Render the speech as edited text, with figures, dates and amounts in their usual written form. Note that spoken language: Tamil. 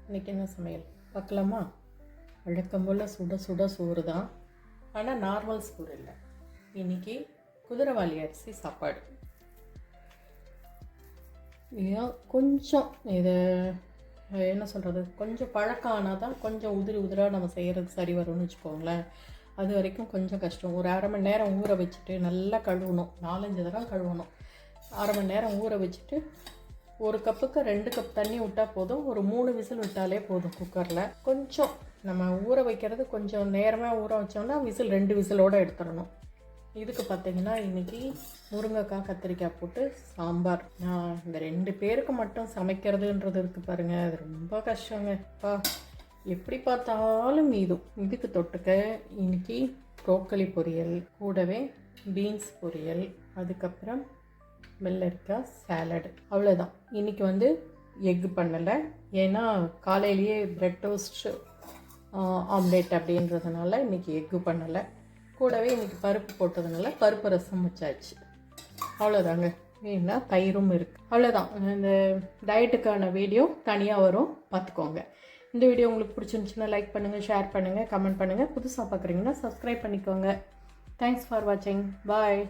இன்றைக்கி என்ன சமையல் பார்க்கலாமா? வழக்கம் போல் சுட சுட சோறு தான், ஆனால் நார்மல் சோறு இல்லை. இன்றைக்கி குதிரைவாலி அரிசி சாப்பாடு. ஏன் கொஞ்சம் இது என்ன சொல்கிறது, கொஞ்சம் பழக்கம் ஆனால் தான் கொஞ்சம் உதிராக நம்ம செய்கிறது சரி வரும்னு வச்சுக்கோங்களேன். அது வரைக்கும் கொஞ்சம் கஷ்டம். ஒரு அரை மணி நேரம் ஊற வச்சுட்டு நல்லா கழுவணும், 4-5 தடவை கழுவணும். அரை மணி நேரம் ஊற வச்சுட்டு ஒரு கப்புக்கு 2 கப் தண்ணி விட்டால் போதும். ஒரு 3 விசில் விட்டாலே போதும் குக்கரில். கொஞ்சம் நம்ம ஊற வைக்கிறது கொஞ்சம் நேரமாக ஊற வச்சோம்னா விசில் 2 விசிலோடு எடுத்துடணும். இதுக்கு பார்த்திங்கன்னா இன்றைக்கி முருங்கைக்காய் கத்திரிக்காய் போட்டு சாம்பார். நான் இந்த 2 பேருக்கு மட்டும் சமைக்கிறதுன்றது இருக்குது பாருங்கள், அது ரொம்ப கஷ்டங்கப்பா. எப்படி பார்த்தாலும் மீதும். இதுக்கு தொட்டுக்க இன்றைக்கி ப்ரோக்கலி பொரியல், கூடவே பீன்ஸ் பொரியல், அதுக்கப்புறம் வெள்ளரிக்காய் சாலடு, அவ்வளோதான். இன்றைக்கி எக்கு பண்ணலை, ஏன்னா காலையிலேயே ப்ரெட் டோஸ்ட் ஆம்லேட் அப்படின்றதுனால இன்றைக்கி எக்கு பண்ணலை. கூடவே இன்றைக்கி பருப்பு போட்டதுனால பருப்பு ரசம் வச்சாச்சு. அவ்வளோதாங்க. ஏன்னா தயிரும் இருக்குது. அவ்வளோதான். இந்த டயட்டுக்கான வீடியோ தனியாக வரும், பார்த்துக்கோங்க. இந்த வீடியோ உங்களுக்கு பிடிச்சிருந்துச்சுன்னா லைக் பண்ணுங்கள், ஷேர் பண்ணுங்கள், கமெண்ட் பண்ணுங்கள். புதுசாக பார்க்குறீங்கன்னா சப்ஸ்கிரைப் பண்ணிக்கோங்க. தேங்க்ஸ் ஃபார் வாட்சிங். பாய்.